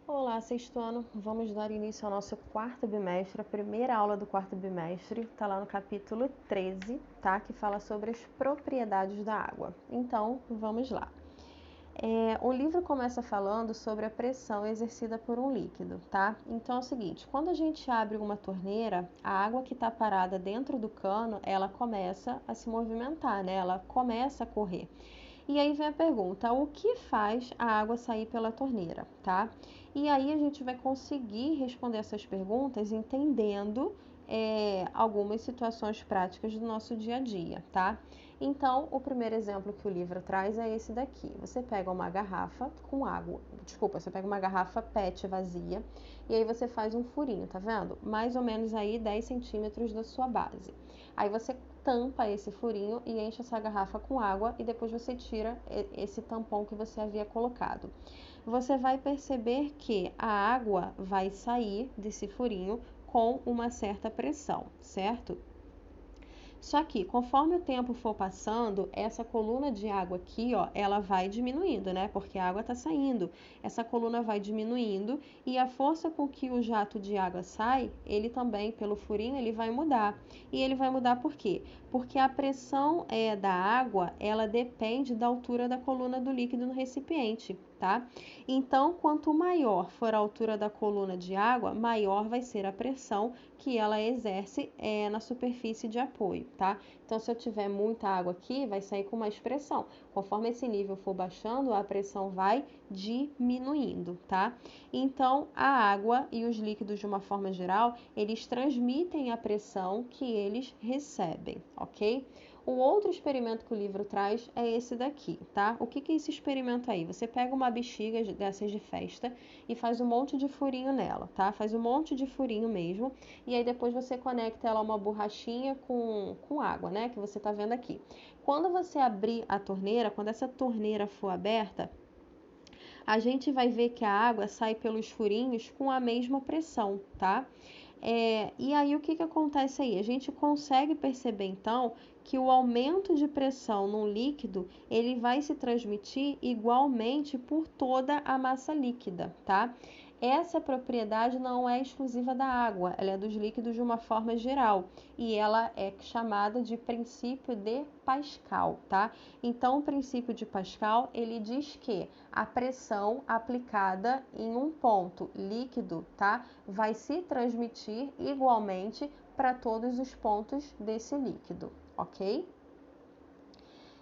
Olá, sexto ano. Vamos dar início ao nosso quarto bimestre. A primeira aula do quarto bimestre está lá no capítulo 13, tá? Que fala sobre as propriedades da água. Então, vamos lá. O livro começa falando sobre a pressão exercida por um líquido, tá? Então é o seguinte, quando a gente abre uma torneira, a água que está parada dentro do cano, ela começa a se movimentar, né? Ela começa a correr. E aí vem a pergunta, o que faz a água sair pela torneira, tá? E aí a gente vai conseguir responder essas perguntas entendendo algumas situações práticas do nosso dia a dia, tá? Então, o primeiro exemplo que o livro traz é esse daqui. Você pega uma garrafa com água, você pega uma garrafa PET vazia e aí você faz um furinho, tá vendo? Mais ou menos aí 10 centímetros da sua base. Aí você tampa esse furinho e enche essa garrafa com água e depois você tira esse tampão que você havia colocado. Você vai perceber que a água vai sair desse furinho com uma certa pressão, certo? Só que, conforme o tempo for passando, essa coluna de água aqui, ó, ela vai diminuindo, né? Porque a água está saindo. Essa coluna vai diminuindo e a força com que o jato de água sai, ele também, pelo furinho, ele vai mudar. E ele vai mudar por quê? Porque a pressão da água, ela depende da altura da coluna do líquido no recipiente, tá? Então, quanto maior for a altura da coluna de água, maior vai ser a pressão que ela exerce na superfície de apoio, tá? Então, se eu tiver muita água aqui, vai sair com mais pressão. Conforme esse nível for baixando, a pressão vai diminuindo, tá? Então, a água e os líquidos, de uma forma geral, eles transmitem a pressão que eles recebem, ok? O outro experimento que o livro traz é esse daqui, tá? O que é esse experimento aí? Você pega uma bexiga dessas de festa e faz um monte de furinho nela, tá? Faz um monte de furinho mesmo e aí depois você conecta ela a uma borrachinha com água, né? Que você tá vendo aqui. Quando você abrir a torneira, quando essa torneira for aberta, a gente vai ver que a água sai pelos furinhos com a mesma pressão, tá? E aí o que acontece aí? A gente consegue perceber então que o aumento de pressão no líquido ele vai se transmitir igualmente por toda a massa líquida, tá? Essa propriedade não é exclusiva da água, ela é dos líquidos de uma forma geral e ela é chamada de princípio de Pascal, tá? Então, o princípio de Pascal ele diz que a pressão aplicada em um ponto líquido, tá, vai se transmitir igualmente para todos os pontos desse líquido, ok?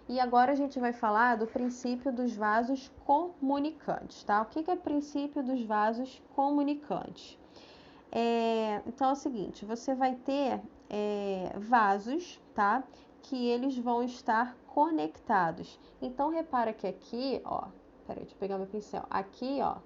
E agora a gente vai falar do princípio dos vasos comunicantes, tá? O que é o princípio dos vasos comunicantes? Então é o seguinte, você vai ter vasos, tá? Que eles vão estar conectados. Então repara que aqui, ó, peraí, deixa eu pegar meu pincel. Aqui, ó,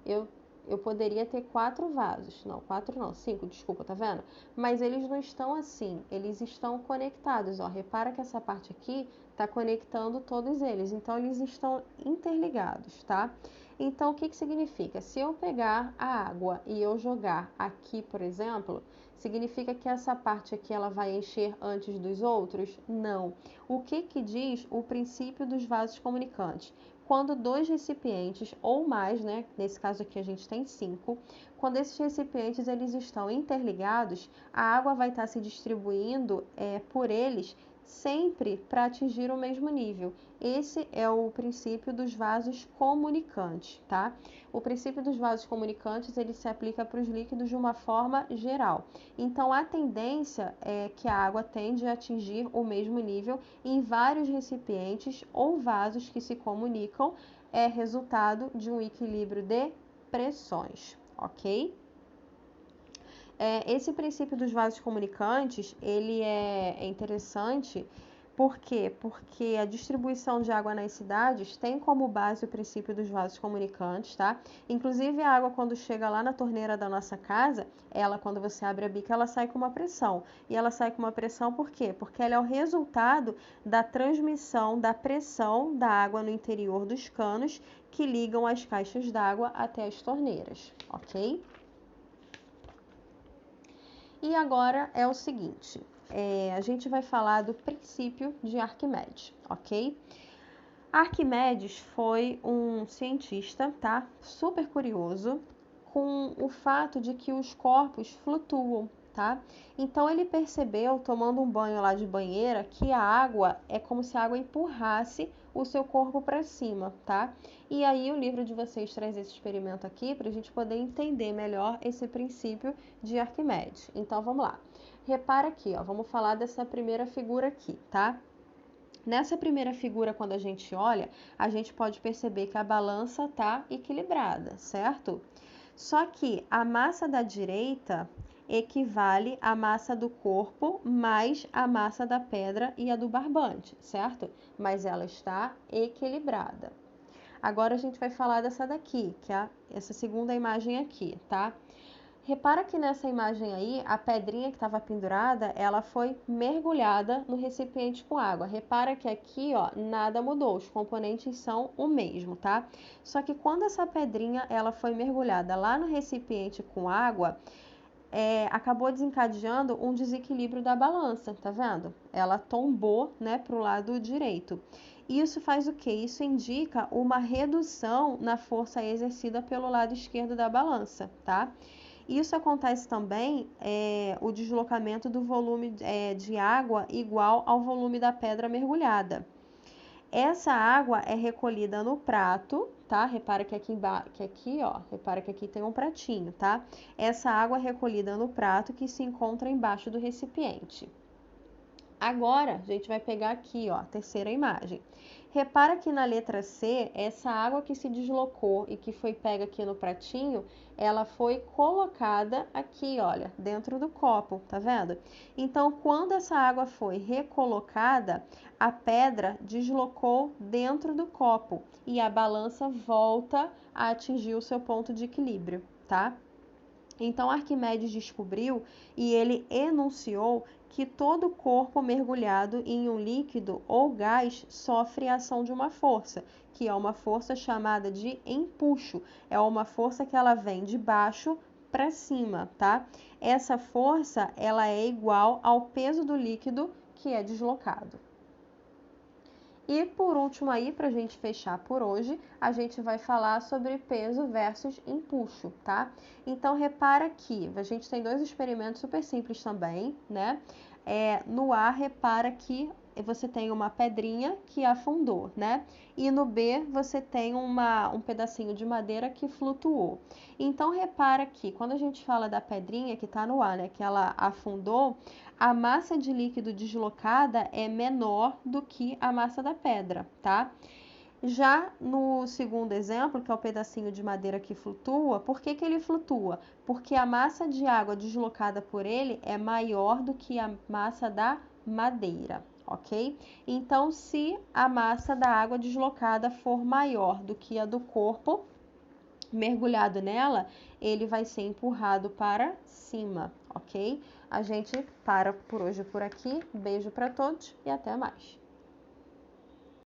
eu, eu poderia ter 4 vasos. Não, 4 não, 5, desculpa, tá vendo? Mas eles não estão assim, eles estão conectados, ó. Repara que essa parte aqui tá conectando todos eles, então eles estão interligados, tá? Então, o que significa? Se eu pegar a água e eu jogar aqui, por exemplo, significa que essa parte aqui ela vai encher antes dos outros? Não. O que diz o princípio dos vasos comunicantes? Quando dois recipientes ou mais, né? Nesse caso aqui a gente tem 5, quando esses recipientes eles estão interligados, a água vai estar se distribuindo por eles sempre para atingir o mesmo nível. Esse é o princípio dos vasos comunicantes, tá? O princípio dos vasos comunicantes, ele se aplica para os líquidos de uma forma geral. Então, a tendência é que a água tende a atingir o mesmo nível em vários recipientes ou vasos que se comunicam, é resultado de um equilíbrio de pressões, ok? Esse princípio dos vasos comunicantes, ele é interessante, por quê? Porque a distribuição de água nas cidades tem como base o princípio dos vasos comunicantes, tá? Inclusive a água quando chega lá na torneira da nossa casa, ela quando você abre a bica, ela sai com uma pressão. E ela sai com uma pressão por quê? Porque ela é o resultado da transmissão da pressão da água no interior dos canos que ligam as caixas d'água até as torneiras, ok? E agora é o seguinte, a gente vai falar do princípio de Arquimedes, ok? Arquimedes foi um cientista, tá? Super curioso, com o fato de que os corpos flutuam, tá? Então ele percebeu, tomando um banho lá de banheira, que a água é como se a água empurrasse o seu corpo para cima, tá? E aí o livro de vocês traz esse experimento aqui para a gente poder entender melhor esse princípio de Arquimedes. Então vamos lá. Repara aqui, ó, vamos falar dessa primeira figura aqui, tá? Nessa primeira figura, quando a gente olha, a gente pode perceber que a balança está equilibrada, certo? Só que a massa da direita equivale à massa do corpo mais a massa da pedra e a do barbante, certo? Mas ela está equilibrada. Agora a gente vai falar dessa daqui, que é essa segunda imagem aqui, tá? Repara que nessa imagem aí, a pedrinha que estava pendurada, ela foi mergulhada no recipiente com água. Repara que aqui, ó, nada mudou, os componentes são o mesmo, tá? Só que quando essa pedrinha, ela foi mergulhada lá no recipiente com água, acabou desencadeando um desequilíbrio da balança, tá vendo? Ela tombou, né, pro lado direito. Isso faz o quê? Isso indica uma redução na força exercida pelo lado esquerdo da balança, tá? Isso acontece também o deslocamento do volume de água igual ao volume da pedra mergulhada. Essa água é recolhida no prato, tá? Repara que repara que aqui tem um pratinho, tá? Essa água é recolhida no prato que se encontra embaixo do recipiente. Agora, a gente vai pegar aqui, ó, a terceira imagem. Repara que na letra C, essa água que se deslocou e que foi pega aqui no pratinho, ela foi colocada aqui, olha, dentro do copo, tá vendo? Então, quando essa água foi recolocada, a pedra deslocou dentro do copo e a balança volta a atingir o seu ponto de equilíbrio, tá? Então, Arquimedes descobriu e ele enunciou que todo corpo mergulhado em um líquido ou gás sofre a ação de uma força, que é uma força chamada de empuxo. É uma força que ela vem de baixo para cima, tá? Essa força, ela é igual ao peso do líquido que é deslocado. E por último aí, para a gente fechar por hoje, a gente vai falar sobre peso versus empuxo, tá? Então, repara que a gente tem dois experimentos super simples também, né? No A, repara que você tem uma pedrinha que afundou, né? E no B, você tem um pedacinho de madeira que flutuou. Então, repara que quando a gente fala da pedrinha que está no A, né? Que ela afundou, a massa de líquido deslocada é menor do que a massa da pedra, tá? Já no segundo exemplo, que é o pedacinho de madeira que flutua, por que ele flutua? Porque a massa de água deslocada por ele é maior do que a massa da madeira, ok? Então, se a massa da água deslocada for maior do que a do corpo mergulhado nela, ele vai ser empurrado para cima, ok? A gente para por hoje por aqui. Beijo para todos e até mais.